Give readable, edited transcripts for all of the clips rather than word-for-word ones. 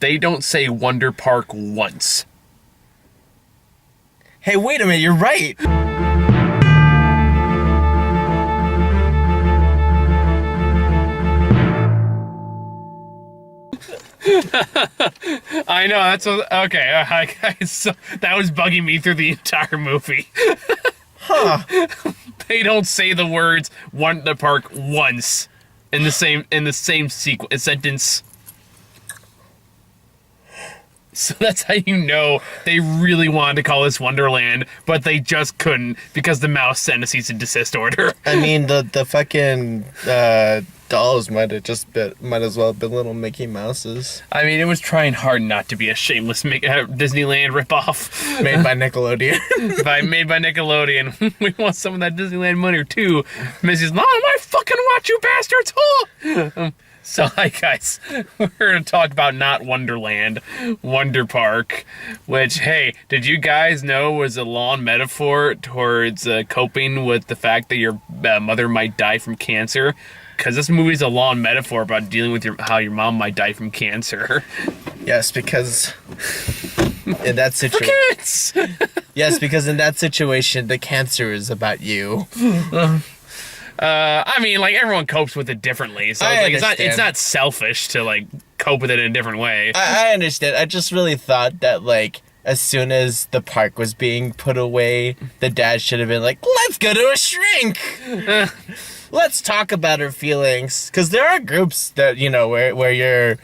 They don't say Wonder Park once. Hey, wait a minute, you're right. I know, that's okay. So that was bugging me through the entire movie. Huh. They don't say the words Wonder Park once in the same sentence. So that's how you know they really wanted to call this Wonderland, but they just couldn't because the mouse sent a cease and desist order. I mean, the fucking dolls might as well have been little Mickey Mouses. I mean, it was trying hard not to be a shameless Disneyland ripoff. Made by Nickelodeon. Made by Nickelodeon. We want some of that Disneyland money too. Mrs. Mom, I fucking watch you bastards! Oh! So, hi guys, we're going to talk about not Wonderland, Wonder Park, which, hey, did you guys know was a long metaphor towards coping with the fact that your mother might die from cancer? Because this movie's a long metaphor about dealing with how your mom might die from cancer. Yes, because in that situation... Yes, because in that situation, the cancer is about you. I mean, like, everyone copes with it differently, so it's not selfish to, like, cope with it in a different way. I understand. I just really thought that, like, as soon as the park was being put away, the dad should have been like, let's go to a shrink! Let's talk about her feelings. Because there are groups that, you know, where you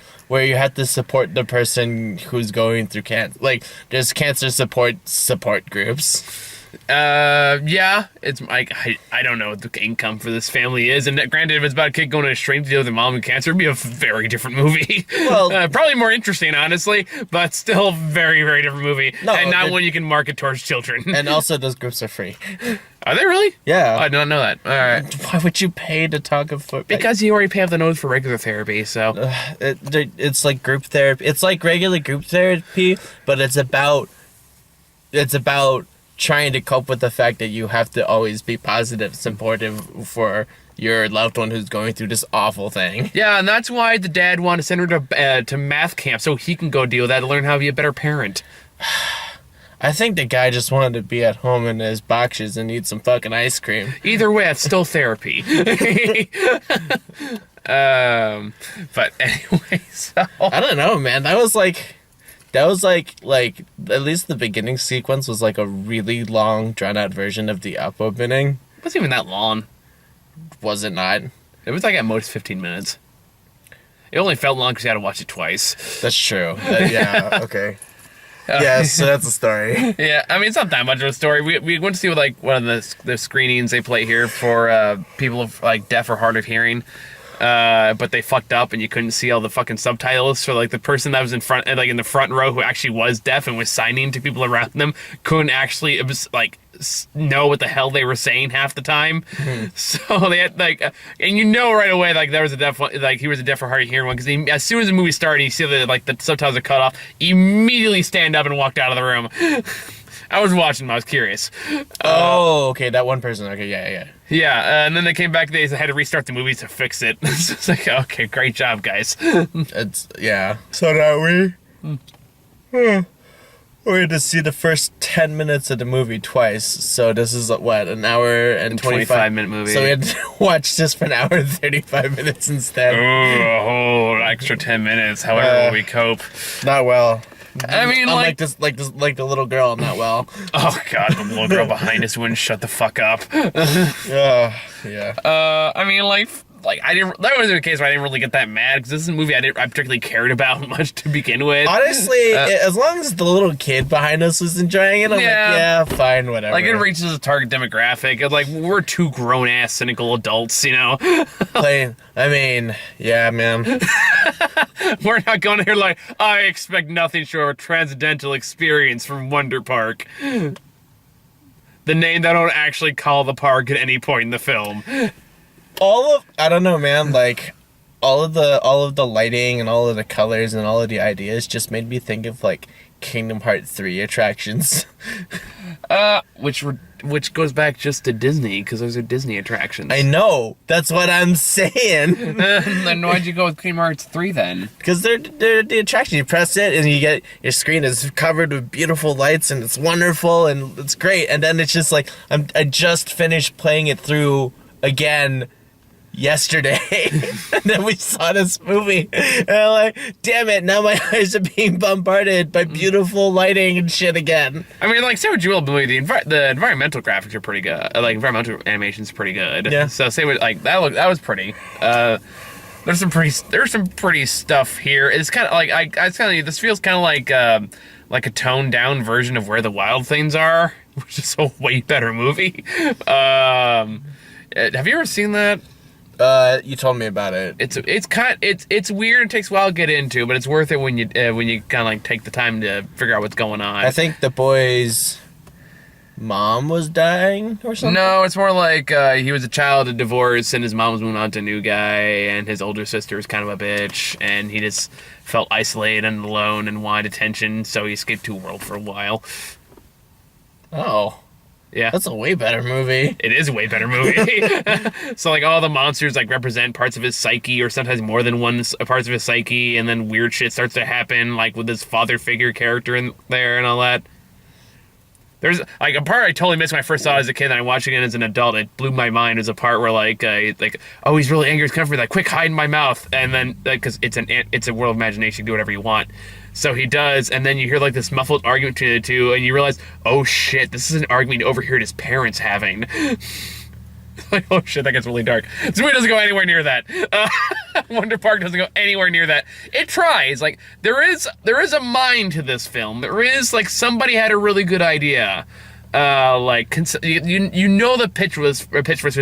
have to support the person who's going through cancer. Like, there's cancer support groups. Yeah, it's like, I don't know what the income for this family is, and granted, if it's about a kid going to a shrink to deal with their mom and cancer, it'd be a very different movie. Well, probably more interesting, honestly, but still very, very different movie, and not one you can market towards children. And also, those groups are free. Are they really? Yeah. Oh, I don't know that. All right. Why would you pay to talk about... Because you already pay off the nose for regular therapy, so... It's like group therapy. It's like regular group therapy, but it's about trying to cope with the fact that you have to always be positive, supportive for your loved one who's going through this awful thing. Yeah, and that's why the dad wanted to send her to math camp so he can go deal with that and learn how to be a better parent. I think the guy just wanted to be at home in his boxes and eat some fucking ice cream. Either way, it's still therapy. But anyway, so... I don't know, man. That was like at least the beginning sequence was like a really long, drawn out version of the Up opening. It wasn't even that long. Was it not? It was like at most 15 minutes. It only felt long because you had to watch it twice. That's true. Yeah, okay. Yeah, so that's a story. Yeah, I mean, it's not that much of a story. We went to see like one of the screenings they play here for people of like deaf or hard of hearing. But they fucked up and you couldn't see all the fucking subtitles. So like the person that was in front, like in the front row, who actually was deaf and was signing to people around them, couldn't actually know what the hell they were saying half the time. Mm-hmm. So they had like, and you know right away like there was a deaf one, like he was a deaf or hard of hearing one, because as soon as the movie started, you see that like the subtitles are cut off, immediately stand up and walked out of the room. I was watching them, I was curious. Okay, that one person. Okay, yeah. Yeah, and then they came back, they had to restart the movie to fix it. So it's like, okay, great job, guys. Yeah. So now we had to see the first 10 minutes of the movie twice. So this is, what, an hour and 25-minute movie. So we had to watch this for an hour and 35 minutes instead. Oh, a whole extra 10 minutes. However will we cope? Not well. I mean, like the little girl, not well. Oh God, the little girl behind us wouldn't shut the fuck up. Yeah. I mean, like I didn't. That was the case where I didn't really get that mad, because this is a movie I particularly cared about much to begin with. Honestly, as long as the little kid behind us was enjoying it, I'm like, yeah, fine, whatever. Like, it reaches a target demographic. It's like, we're two grown ass cynical adults, you know. I mean, yeah, man. We're not going here like, I expect nothing short of a transcendental experience from Wonder Park. The name they don't actually call the park at any point in the film. I don't know, man, like, all of the lighting and all of the colors and all of the ideas just made me think of like Kingdom Hearts 3 attractions. Which goes back just to Disney, because those are Disney attractions. I know. That's what I'm saying. Then why'd you go with Kingdom Hearts 3 then? Because they're the attraction. You press it and you get your screen is covered with beautiful lights and it's wonderful and it's great. And then it's just like I just finished playing it through again yesterday. And then we saw this movie and I'm like, damn it, now my eyes are being bombarded by beautiful lighting and shit again. I mean, like, say what you will, but the environmental graphics are pretty good. Like, environmental animation's pretty good. Yeah. So say what, like, that was pretty. There's some pretty stuff here. It's kind of like this feels kind of like a toned down version of Where the Wild Things Are, which is a way better movie. Have you ever seen that? You told me about it. It's weird. It takes a while to get into, but it's worth it when you kind of like take the time to figure out what's going on. I think the boy's mom was dying or something. No, it's more like he was a child of divorce, and his mom was moving on to a new guy, and his older sister was kind of a bitch, and he just felt isolated and alone and wanted attention, so he escaped to a world for a while. Oh. Yeah. That's a way better movie. It is a way better movie. So, like, all the monsters, like, represent parts of his psyche, or sometimes more than one parts of his psyche, and then weird shit starts to happen, like, with this father figure character in there and all that. There's, like, a part I totally missed when I first saw it as a kid, and I watched it again as an adult. It blew my mind. There's a part where, like, oh, he's really angry, he's coming for me, like, quick, hide in my mouth. And then, like, because it's a world of imagination, you can do whatever you want. So he does, and then you hear, like, this muffled argument between the two, and you realize, oh, shit, this is an argument he overheard his parents having. Like, oh, shit, that gets really dark. This movie doesn't go anywhere near that. Wonder Park doesn't go anywhere near that. It tries. Like, there is a mind to this film. There is, like, somebody had a really good idea. Like, you know the pitch was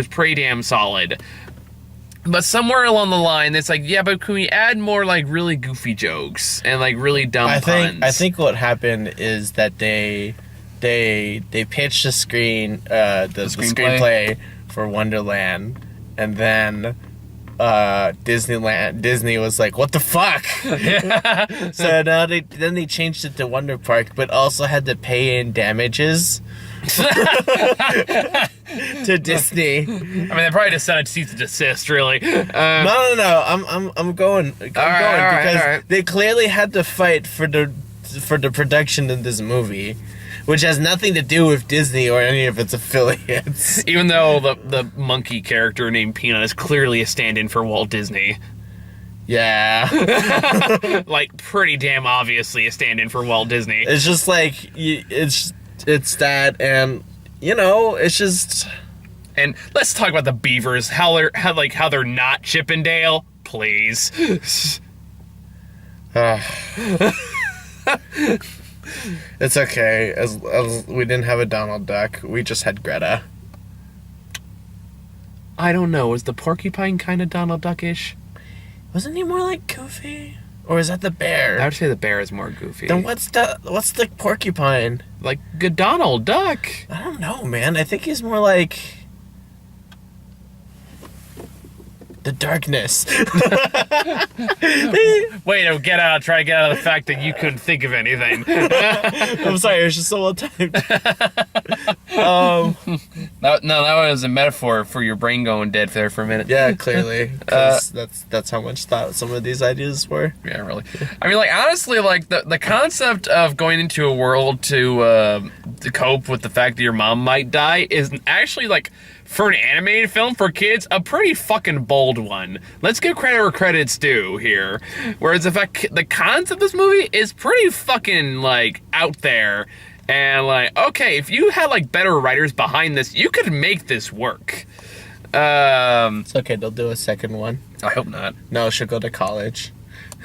pretty damn solid. But somewhere along the line, it's like, yeah, but can we add more, like, really goofy jokes and, like, really dumb puns? I think what happened is that they pitched the screenplay for Wonderland, and then Disney was like, what the fuck? Yeah. So now they changed it to Wonder Park, but also had to pay in damages to Disney. I mean, they probably just sent a cease and desist, really. No. I'm going because they clearly had to fight for the production of this movie, which has nothing to do with Disney or any of its affiliates. Even though the monkey character named Peanut is clearly a stand-in for Walt Disney. Yeah. Like, pretty damn obviously a stand-in for Walt Disney. It's just like, it's that, and, you know, it's just... And let's talk about the Beavers, how they're not Chippendale, please. It's okay, as we didn't have a Donald Duck, we just had Greta. I don't know, was the porcupine kind of Donald Duck-ish? Wasn't he more like Goofy? Or is that the bear? I would say the bear is more goofy. Then what's the porcupine? Like, good Donald Duck. I don't know, man. I think he's more like... the darkness. Way to try to get out of the fact that you couldn't think of anything. I'm sorry, it was just so well timed. That was a metaphor for your brain going dead there for a minute. Yeah, clearly. 'Cause that's how much thought some of these ideas were. Yeah, really. I mean, like, honestly, like, the concept of going into a world to cope with the fact that your mom might die is actually, like, for an animated film for kids, a pretty fucking bold one. Let's give credit where credit's due here. Whereas the concept of this movie is pretty fucking, like, out there. And, like, okay, if you had, like, better writers behind this, you could make this work. It's okay, they'll do a second one. I hope not. No, she'll go to college.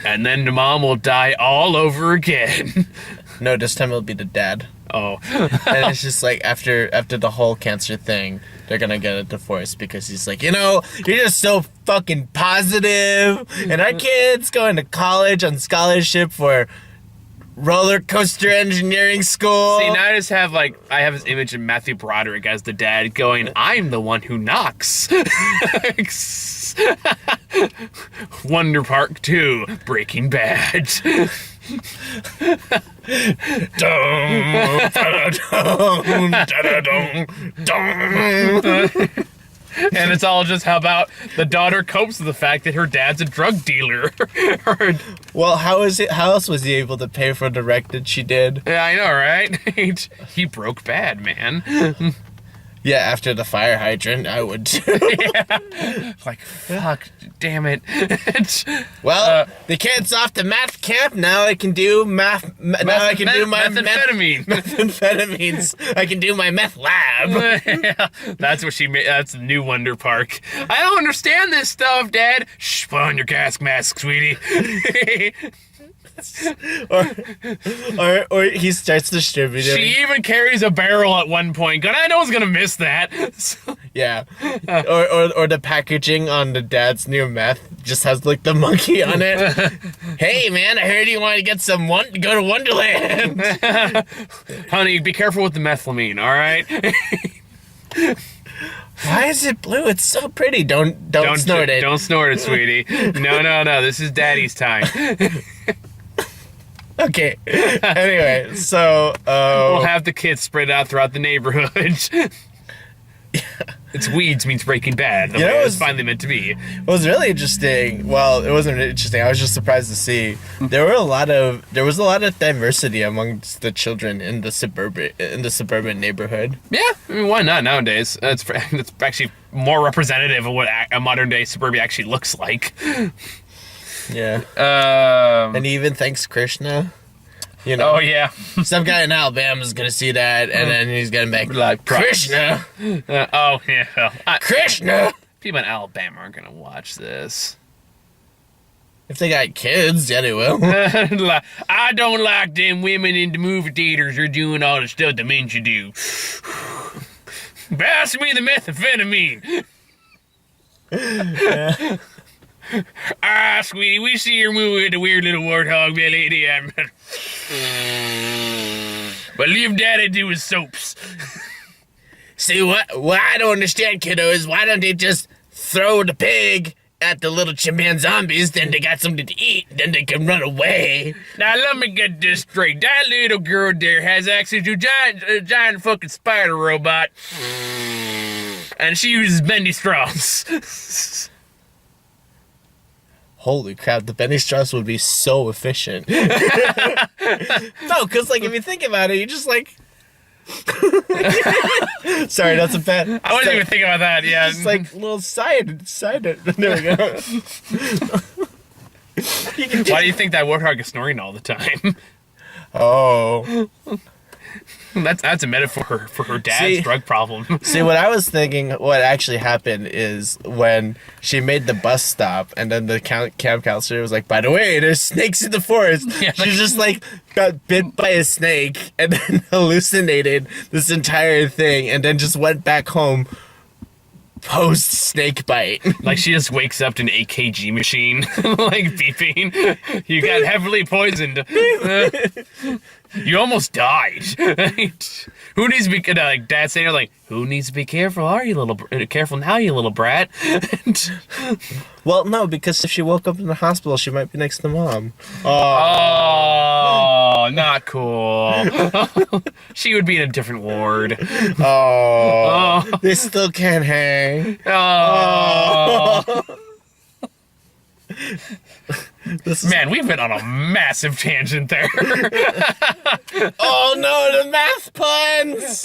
And then the mom will die all over again. No, this time it'll be the dad. Oh. And it's just like, after the whole cancer thing, they're gonna get a divorce because he's like, you know, you're just so fucking positive, and our kid's going to college on scholarship for roller coaster engineering school. See, now I have this image of Matthew Broderick as the dad going, I'm the one who knocks. this. Wonder Park 2, Breaking Bad. And it's all just how about the daughter copes with the fact that her dad's a drug dealer. Well, how else was he able to pay for the wreck that she did? Yeah, I know, right? He broke bad, man. Yeah, after the fire hydrant, I would too. Yeah. Like, fuck, damn it. Well, the kid's off to math camp. Now I can do math. Now I can do my methamphetamine. Methamphetamines. I can do my meth lab. Yeah, that's what she made. That's the new Wonder Park. I don't understand this stuff, Dad. Shh, put on your gas mask, sweetie. or he starts distributing. She even carries a barrel at one point. God, I know one's gonna miss that. Yeah. Or the packaging on the dad's new meth just has like the monkey on it. Hey man, I heard you want to get some go to Wonderland. Honey, be careful with the methylamine, all right? Why is it blue? It's so pretty. Don't snort it. Don't snort it, sweetie. No. This is Daddy's time. Okay. Anyway, so we'll have the kids spread out throughout the neighborhood. It's weeds means Breaking Bad. The way it's finally meant to be. It was really interesting. Well, it wasn't interesting. I was just surprised to see there was a lot of diversity amongst the children in the suburban neighborhood. Yeah, I mean, why not nowadays? It's actually more representative of what a modern day suburbia actually looks like. Yeah. And even thanks Krishna. You know. Oh yeah. Some guy in Alabama is gonna see that, and then he's gonna make like Krishna. Oh yeah. Krishna. People in Alabama aren't gonna watch this. If they got kids, yeah, they will. I don't like them women in the movie theaters are doing all the stuff the men should do. Pass me the methamphetamine. Sweetie, we see your movie with the weird little warthog belly. But leave Daddy do his soaps. See, what I don't understand, kiddo, is why don't they just throw the pig at the little chimpanzee zombies, then they got something to eat, then they can run away. Now, let me get this straight. That little girl there has access to a giant fucking spider robot. And she uses bendy straws. Holy crap, the Benny Strauss would be so efficient. No, because, like, if you think about it, you just, like... Sorry, that's a bad... I wasn't even thinking about that, yeah. Just, like, little side... There we go. Why do you think that warthog is snoring all the time? Oh... That's a metaphor for her dad's drug problem. See, what I was thinking, what actually happened is when she made the bus stop, and then the camp counselor was like, by the way, there's snakes in the forest. Yeah, she just, like, got bit by a snake, and then hallucinated this entire thing, and then just went back home post snake bite. Like, she just wakes up to an AKG machine, like, beeping. You got heavily poisoned. You almost died. Who needs to be like Dad saying like, who needs to be careful? Careful now, you little brat? Well, no, because if she woke up in the hospital, she might be next to Mom. Oh, not cool. She would be in a different ward. Oh, they still can't hang. Oh. Man, we've been on a massive tangent there. Oh no, the math puns!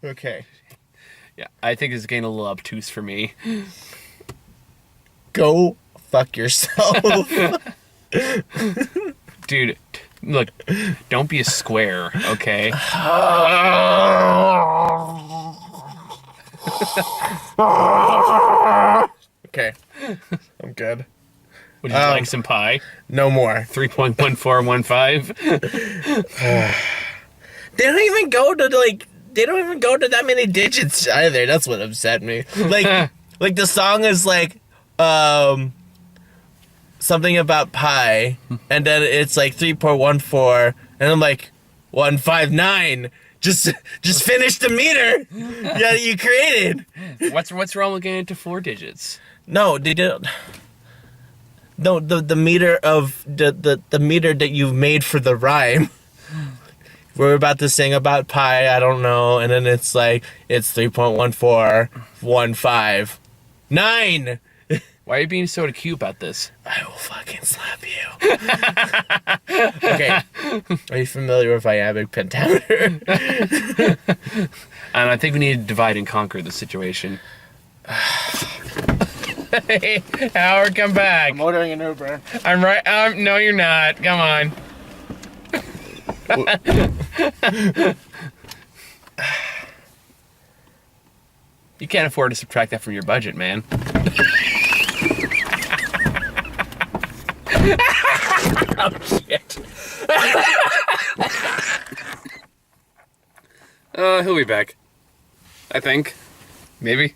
Okay. Yeah, I think it's getting a little obtuse for me. Go fuck yourself. Dude, look, don't be a square, okay? Okay, I'm good. Would you like some pie? No more. 3.1415. They don't even go to that many digits either. That's what upset me. Like the song is like something about pi, and then it's like 3.14, and I'm like 159. Just finish the meter that you created. What's wrong with getting into 4 digits? No, they don't. No, the meter of the meter that you've made for the rhyme. We're about to sing about pi, I don't know, and then it's like it's 3.1415. 9! Why are you being so cute about this? I will fucking slap you. Okay. Are you familiar with iambic pentameter? And I think we need to divide and conquer the situation. Hey, Howard, come back. I'm ordering an Uber. I'm right. No, you're not. Come on. You can't afford to subtract that from your budget, man. Oh, shit. He'll be back. I think. Maybe.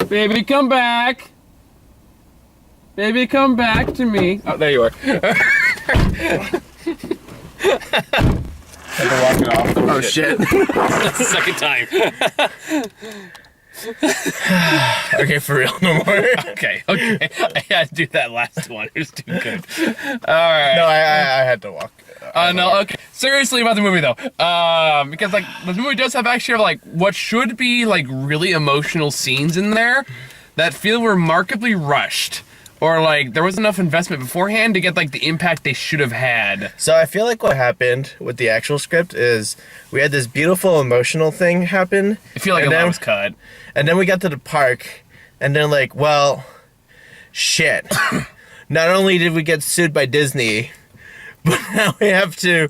Baby, come back. Baby, come back to me. Oh, there you are. Had to walk it off. Oh, shit. That's the second time. Okay, for real, no more. Okay. I had to do that last one. It was too good. Alright. No, I had to walk. No, okay. Seriously about the movie, though. Because, like, the movie does have actually, like, what should be, like, really emotional scenes in there that feel remarkably rushed. Or, like, there wasn't enough investment beforehand to get, like, the impact they should have had. So I feel like what happened with the actual script is we had this beautiful emotional thing happen. I feel like a lot was cut. And then we got to the park, and then like, well, shit. Not only did we get sued by Disney, but now we have to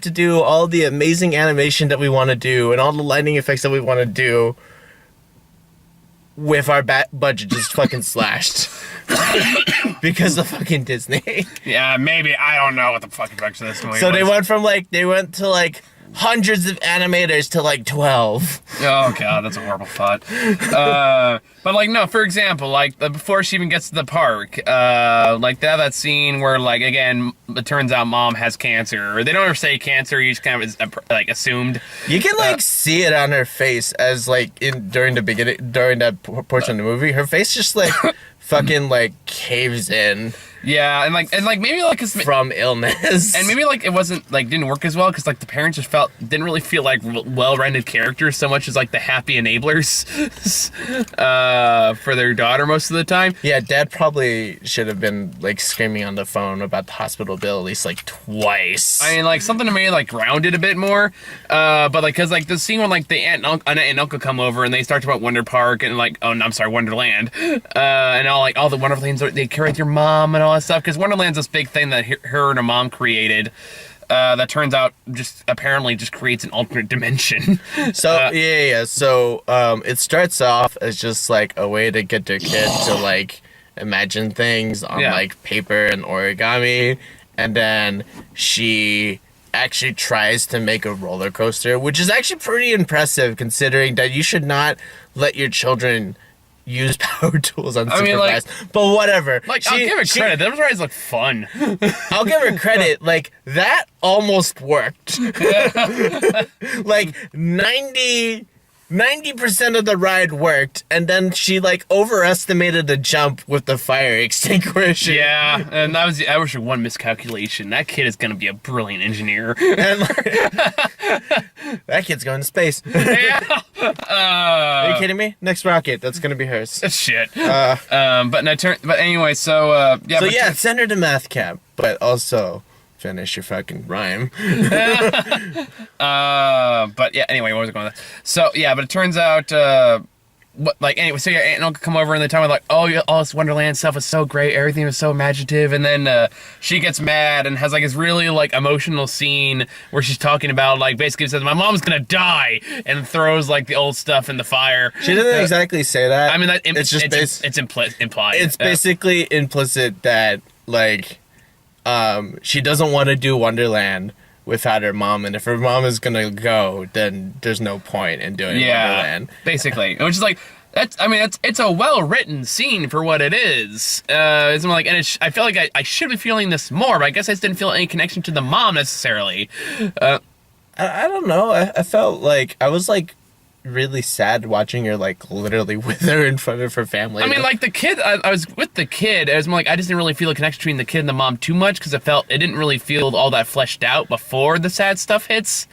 do all the amazing animation that we want to do and all the lighting effects that we want to do with our budget just fucking slashed. Because of fucking Disney. Yeah, maybe. I don't know what the fucking effects of this movie So was. they went to like hundreds of animators to like 12. Oh god, that's a horrible thought. But like no, for example, like before she even gets to the park, like they have that scene where like again, it turns out mom has cancer. Or they don't ever say cancer; you just kind of like assumed. You can like see it on her face as like during that portion of the movie, her face just like fucking like caves in. Yeah, and like maybe like from illness, and maybe like it wasn't like didn't work as well because like the parents just didn't really feel like well-rounded characters so much as like the happy enablers for their daughter most of the time. Yeah, dad probably should have been like screaming on the phone about the hospital bill at least like twice. I mean, like something to me like grounded a bit more, but like because like the scene when like the aunt and uncle come over and they start to about Wonder Park and like Wonderland, and all the wonderful things they carry with your mom and all that stuff because Wonderland's this big thing that her and her mom created that turns out apparently just creates an alternate dimension. So so it starts off as just like a way to get their kid to like imagine things on like paper and origami, and then she actually tries to make a roller coaster, which is actually pretty impressive considering that you should not let your children use power tools unsupervised. I mean, like, but whatever. Like, I'll give her credit. Those rides look fun. I'll give her credit. Like, that almost worked. Like, 90% of the ride worked, and then she, like, overestimated the jump with the fire extinguisher. Yeah, and that was your one miscalculation. That kid is going to be a brilliant engineer. And, like, that kid's going to space. Yeah. Are you kidding me? Next rocket, that's going to be hers. Shit. But anyway, so, yeah. So, send her to math camp, but also finish your fucking rhyme. But yeah, anyway, what was I going with that? So yeah, but it turns out anyway, so your aunt and uncle come over and they tell me like, oh, all this Wonderland stuff was so great, everything was so imaginative, and then she gets mad and has like this really like emotional scene where she's talking about like basically says my mom's gonna die and throws like the old stuff in the fire. She doesn't exactly say that. I mean, it's just it's implied. It's basically implicit that like she doesn't want to do Wonderland without her mom, and if her mom is gonna go, then there's no point in doing Wonderland. Basically. Which is like, it's a well-written scene for what it is. It's more like, and I feel like I should be feeling this more, but I guess I just didn't feel any connection to the mom necessarily. I don't know. I felt like I was like really sad watching her like literally wither in front of her family. I mean, like the kid, I was with the kid. I was more like, I just didn't really feel a connection between the kid and the mom too much because it didn't really feel all that fleshed out before the sad stuff hits.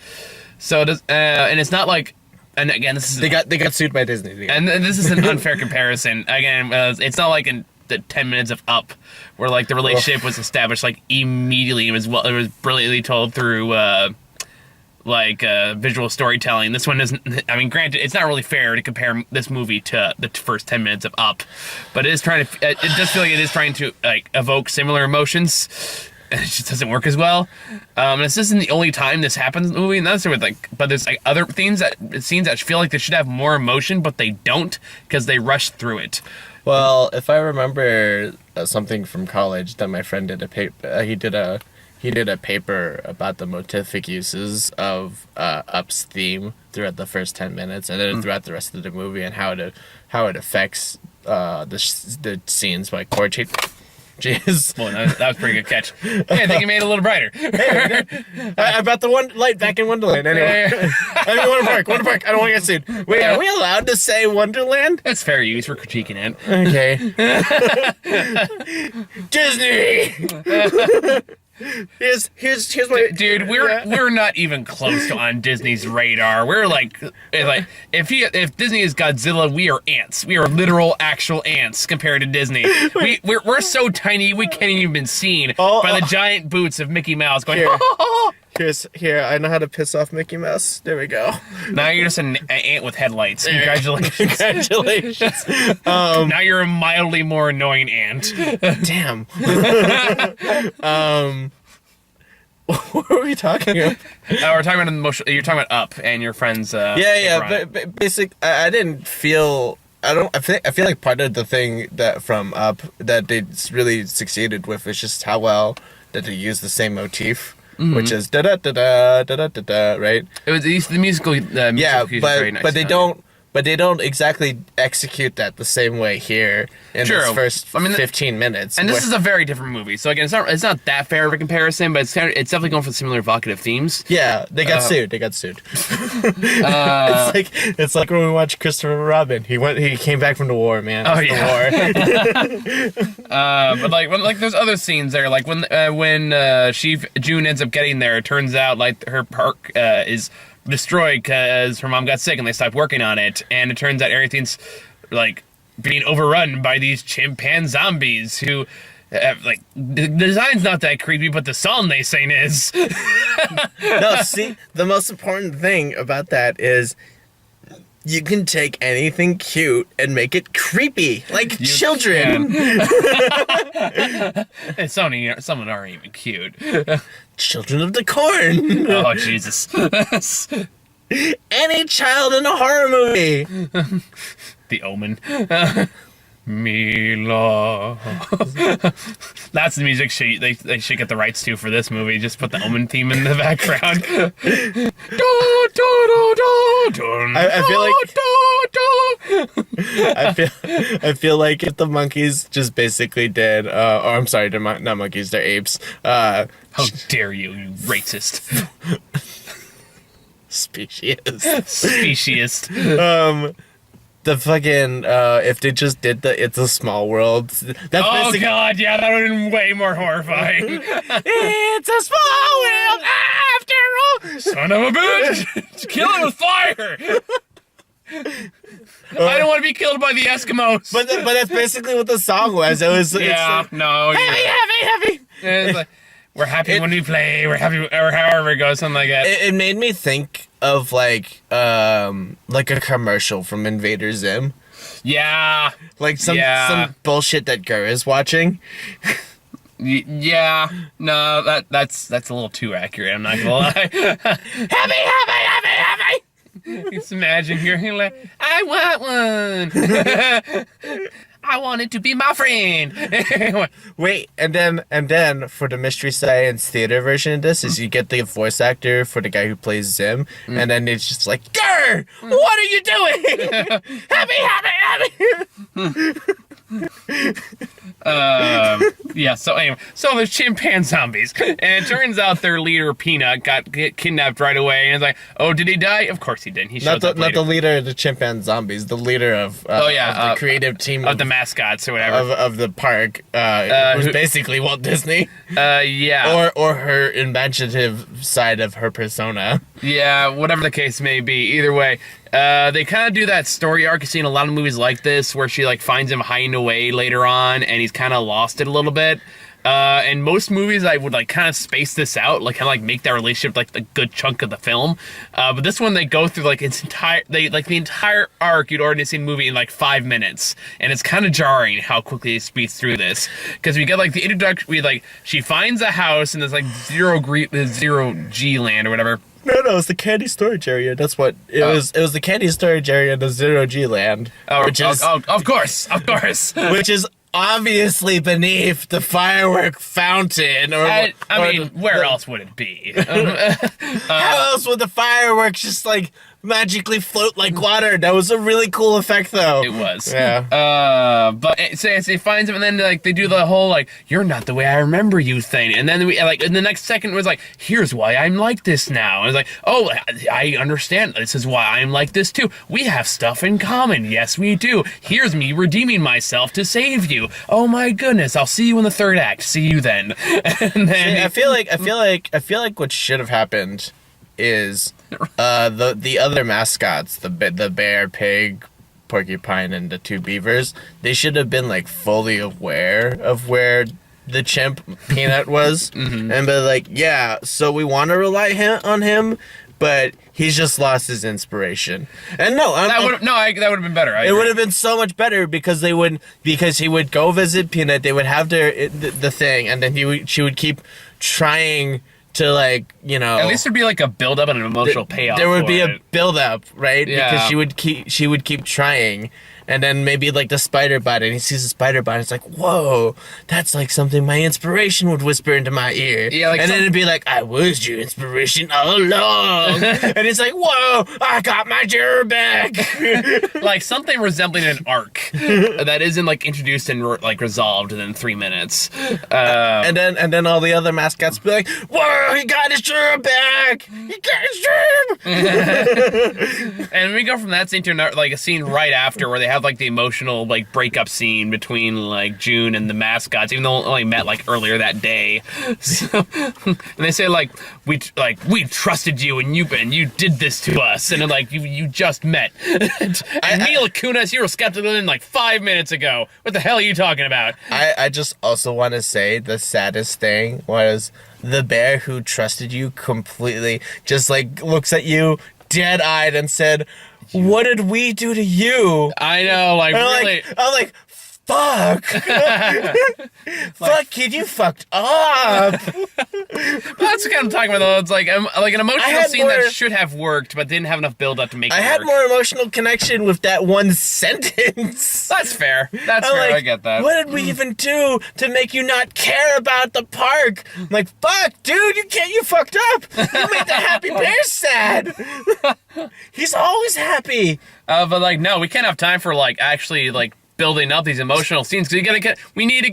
So does, and it's not like, and again, this is they got sued by Disney, and this is an unfair comparison. Again, it's not like in the 10 minutes of Up, where like the relationship was established like immediately. It was brilliantly told through visual storytelling. This one isn't. I mean, granted, it's not really fair to compare this movie to the first 10 minutes of Up, but it is trying to. It does feel like it is trying to like evoke similar emotions. And it just doesn't work as well. And this isn't the only time this happens in the movie. And that's with but there's like other scenes that feel like they should have more emotion, but they don't because they rush through it. Well, if I remember something from college that my friend did a paper, he did a paper about the motivic uses of Up's theme throughout the first 10 minutes, and then throughout the rest of the movie, and how it affects the scenes like chord change. Jeez. Well, that was a pretty good catch. Hey, I think you made it a little brighter. Hey, I brought the one light back in Wonderland. Anyway, I mean Wonder Park. I don't want to get sued. Wait, are we allowed to say Wonderland? That's fair use. We're critiquing it. Okay. Disney. Here's my dude. We're not even close to on Disney's radar. We're like if Disney is Godzilla, we are ants. We are literal actual ants compared to Disney. We're so tiny we can't even be seen by the giant boots of Mickey Mouse going. Here, I know how to piss off Mickey Mouse. There we go. Now you're just an ant with headlights. Congratulations. Congratulations. Now you're a mildly more annoying ant. Damn. What are we talking about? We're talking about you're talking about Up and your friends. But basic. I didn't feel. I feel like part of the thing that from Up that they really succeeded with is just how well that they use the same motif. Mm-hmm. Which is da da da da da da da da, right? It was the musical. Very nice, but they don't exactly execute that the same way here in this first 15 minutes. And this is a very different movie, so again, it's not that fair of a comparison, but it's definitely going for similar evocative themes. Yeah, they got sued. It's like when we watched Christopher Robin. He came back from the war, man. Oh yeah. The war. But there's other scenes there, like when June ends up getting there. It turns out like her park is destroyed because her mom got sick and they stopped working on it, and it turns out everything's like being overrun by these chimpanzee zombies who like the design's not that creepy, but the song they sing is. No, see, the most important thing about that is you can take anything cute and make it creepy, like children. And some aren't even cute. Children of the Corn. Oh, Jesus. Any child in a horror movie. The Omen. Mila. That's the music they should get the rights to for this movie. Just put the Omen theme in the background. I feel like if the monkeys just basically did, I'm sorry, they're not monkeys, they're apes. How dare you racist. Speciest. The fucking, if they just did the It's a Small World. That's God, yeah, that would have been way more horrifying. It's a small world after all. Son of a bitch. Kill it with fire. I don't want to be killed by the Eskimos. But that's basically what the song was. It was no. Heavy. It's like, we're happy when we play. We're happy, or however it goes, something like that. It made me think of like a commercial from Invader Zim. Yeah. Like some bullshit that Gur is watching. Yeah. No, that's a little too accurate. I'm not gonna lie. Heavy. Just imagine hearing like, I want one. I wanted to be my friend. Wait, and then for the Mystery Science Theater version of this is you get the voice actor for the guy who plays Zim, and then it's just like, Grr! What are you doing? happy. Yeah, so anyway, so there's chimpanzee zombies, and it turns out their leader, Peanut, got kidnapped right away, and it's like, oh, did he die? Of course he didn't. He shows up later. Not the leader of the chimpanzee zombies, the leader of of the creative team of the mascots or whatever of the park, who's basically Walt Disney. Yeah, or her imaginative side of her persona. Yeah, whatever the case may be. Either way, they kind of do that story arc you see in a lot of movies like this, where she like finds him hiding away later on, and he's kind of lost it a little bit. In most movies, I would like kind of space this out, like kind of like make that relationship like the good chunk of the film. But this one, they go through like its entire, the entire arc you'd already seen the movie in like 5 minutes, and it's kind of jarring how quickly they speed through this, because we get like the introduction, she finds a house in this like zero G land or whatever. No, it's the candy storage area. That's what it was. It was the candy storage area in the zero G land. Of course. Which is obviously beneath the firework fountain. I mean, where else would it be? How else would the fireworks just like magically float like water? That was a really cool effect, though. It was. Yeah. But it finds him, and then like they do the whole like, "You're not the way I remember you" thing, and then we like in the next second it was like, "Here's why I'm like this now." And it's like, "Oh, I understand. This is why I'm like this too. We have stuff in common. Yes, we do. Here's me redeeming myself to save you. Oh my goodness! I'll see you in the third act. See you then." And then I feel like what should have happened is the other mascots, the bear, pig, porcupine, and the two beavers, they should have been like fully aware of where the chimp Peanut was, and be like, yeah, so we want to rely on him, but he's just lost his inspiration. And that would have been better. It would have been so much better because he would go visit Peanut, they would have the thing, and then she would keep trying to, like, you know, at least there'd be like a build up and an emotional payoff. There would be a build up, right? Yeah. Because she would keep trying, and then maybe like the spider bite, and he sees the spider bite, and it's like, whoa, that's like something my inspiration would whisper into my ear. Yeah, and then it'd be like, I was your inspiration all along. And it's like, whoa, I got my germ back. Like something resembling an arc that isn't like introduced and like resolved in 3 minutes. And then all the other mascots be like, whoa, he got his germ back. He got his germ. And we go from that scene to like a scene right after where they have like the emotional like breakup scene between like June and the mascots, even though they only met like earlier that day. So, and they say like we trusted you and you did this to us, and then, like you just met. And Mila Kunis, you were skeptical in like 5 minutes ago. What the hell are you talking about? I just also want to say the saddest thing was the bear who trusted you completely just like looks at you dead-eyed and said, what did we do to you? I know, like, really. I'm like, fuck. Fuck, kid, you fucked up. That's what I'm talking about, though. It's like an emotional scene that should have worked, but didn't have enough build-up to make it work. I had more emotional connection with that one sentence. That's fair. That's fair. Like, I get that. What did we even do to make you not care about the park? I'm like, fuck, dude, you fucked up. You made the happy bear sad. He's always happy. But like, no, we can't have time for like actually like building up these emotional scenes, because we need to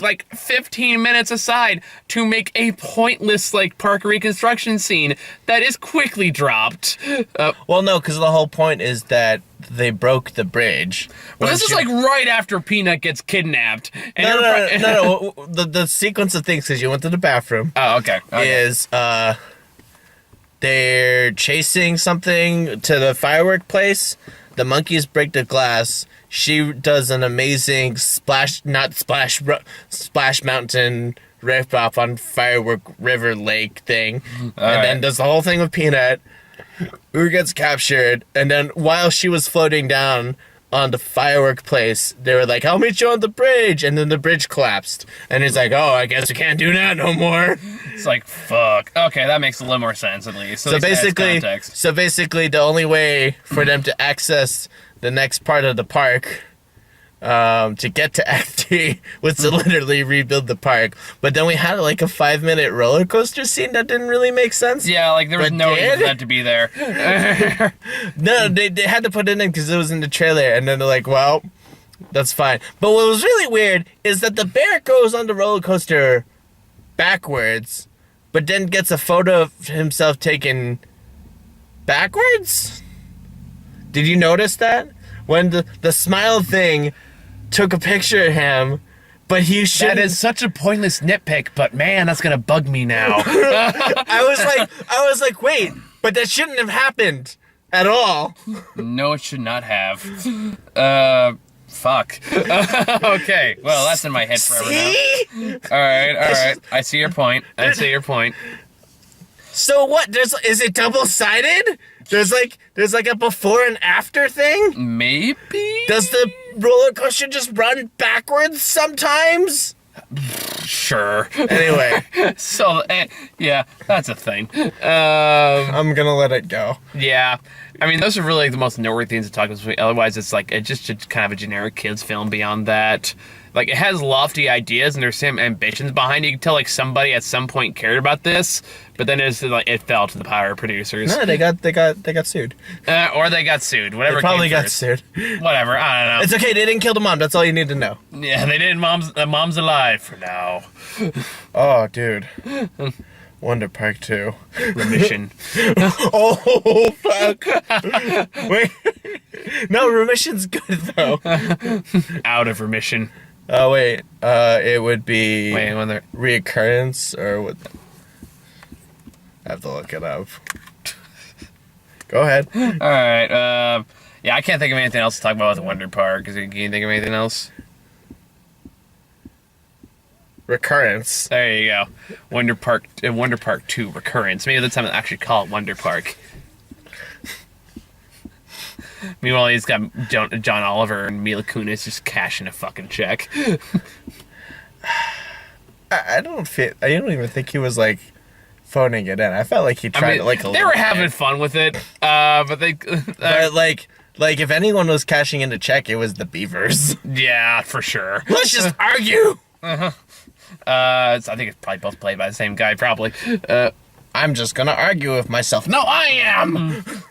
like 15 minutes aside to make a pointless like park reconstruction scene that is quickly dropped. Well, no, because the whole point is that they broke the bridge. But this is like right after Peanut gets kidnapped. And no. The sequence of things, because you went to the bathroom. Oh, okay. Is they're chasing something to the firework place. The monkeys break the glass. She does an amazing splash mountain riff off on firework river lake thing. Then does the whole thing with Peanut, who gets captured. And then while she was floating down on the firework place, they were like, I'll meet you on the bridge. And then the bridge collapsed. And he's like, oh, I guess we can't do that no more. It's like, fuck. Okay, that makes a little more sense at least. So basically, the only way for them to access the next part of the park to get to Act 3 was to literally rebuild the park. But then we had like a 5-minute roller coaster scene that didn't really make sense. Yeah, like there was But no reason did? for that to be there. No, they had to put it in because it was in the trailer, and then they're like, well, that's fine. But what was really weird is that the bear goes on the roller coaster backwards, but then gets a photo of himself taken backwards? Did you notice that? When the smile thing took a picture of him, but he should. That is such a pointless nitpick, but man, that's gonna bug me now. I was like, wait, but that shouldn't have happened at all. No, it should not have. Fuck. Okay, well, that's in my head forever now. See? All right. I see your point. So what? Is it double-sided? There's like a before and after thing? Maybe? Does the roller coaster just run backwards sometimes? Sure. Anyway, So, yeah, that's a thing. I'm gonna let it go. Yeah. I mean, those are really the most noteworthy things to talk about. Otherwise, it's like, it's just kind of a generic kids film beyond that. Like, it has lofty ideas and there's some ambitions behind it. You can tell, like, somebody at some point cared about this, but then it's like it fell to the power of producers. No, they got sued. Or they got sued. Whatever. They probably came got first. sued. Whatever. I don't know. It's okay. They didn't kill the mom. That's all you need to know. Yeah, they did. Mom's alive for now. Oh, dude. Wonder Park 2. Remission. Oh, fuck. Wait. No, Remission's good, though. Out of remission. Oh, wait. It would be Wait, when they're reoccurrence, or what? I have to look it up. Go ahead. all right. Yeah, I can't think of anything else to talk about with the Wonder Park. Can you think of anything else? Recurrence. There you go. Wonder Park 2 Recurrence. Maybe that's time to actually call it Wonder Park. Meanwhile, he's got John Oliver and Mila Kunis just cashing a fucking check. I don't even think he was like phoning it in. I felt like he tried to like a they little were having bit. fun with it, but they, But like if anyone was cashing in a check, it was the Beavers. yeah, for sure. Let's just argue. I think it's probably both played by the same guy, probably. I'm just gonna argue with myself. No, I am.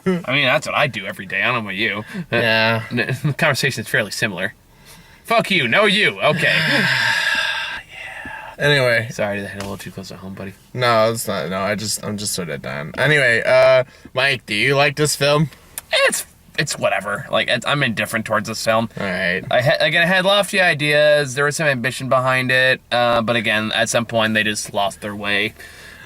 I mean, that's what I do every day. I don't know about you. Yeah. The conversation is fairly similar. Fuck you, no you. Okay. Anyway, Sorry, I hit a little too close to home, buddy. no, it's not. No, I'm just sort of done. Anyway, Mike, do you like this film? It's whatever. Like, I'm indifferent towards this film. All right. I had lofty ideas. There was some ambition behind it, but again, at some point, they just lost their way.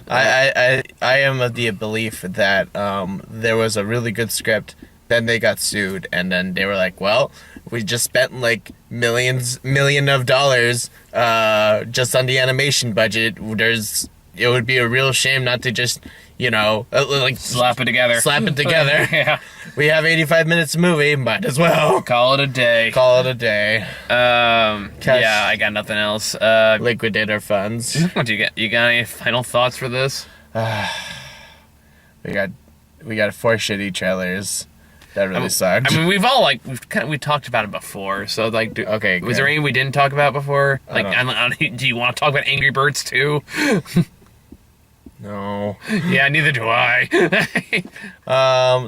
I am of the belief that there was a really good script, then they got sued, and then they were like, well, we just spent like million of dollars just on the animation budget. It would be a real shame not to just, like Slap it together. Yeah. We have 85 minutes of movie, might as well Call it a day. call it a day. Yeah, I got nothing else. Liquidate our funds. What do you got? You got any final thoughts for this? We got 4 shitty trailers. That really sucked. I mean, we talked about it before. So like, Okay, was good. there any we didn't talk about before? Like, don't- do you want to talk about Angry Birds too? No. Yeah, neither do I.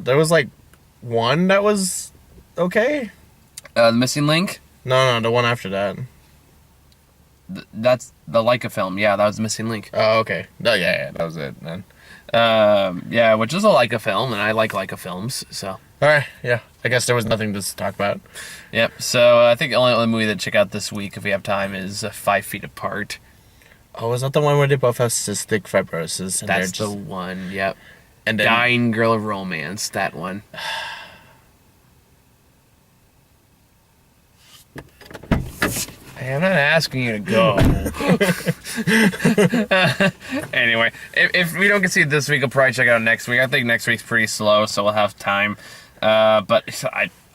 There was like one that was okay. The Missing Link. No, the one after that. That's the Leica film. Yeah, that was The Missing Link. Oh, okay. No, yeah, that was it then. Yeah, which is a Leica film, and I like Leica films. So, All right, yeah. I guess there was nothing to talk about. yep. So I think the only other movie to check out this week, if we have time, is 5 Feet Apart. Oh, was that the one where they both have cystic fibrosis? And That's they're the just, one. Yep. and then Dying Girl of Romance. That one. Hey, I'm not asking you to go. Anyway, if we don't get to see it this week, I'll probably check it out next week. I think next week's pretty slow, so we'll have time. But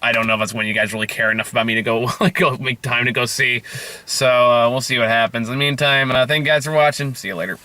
I don't know if that's when you guys really care enough about me to go go make time to go see. So we'll see what happens. In the meantime, thank you guys for watching. See you later.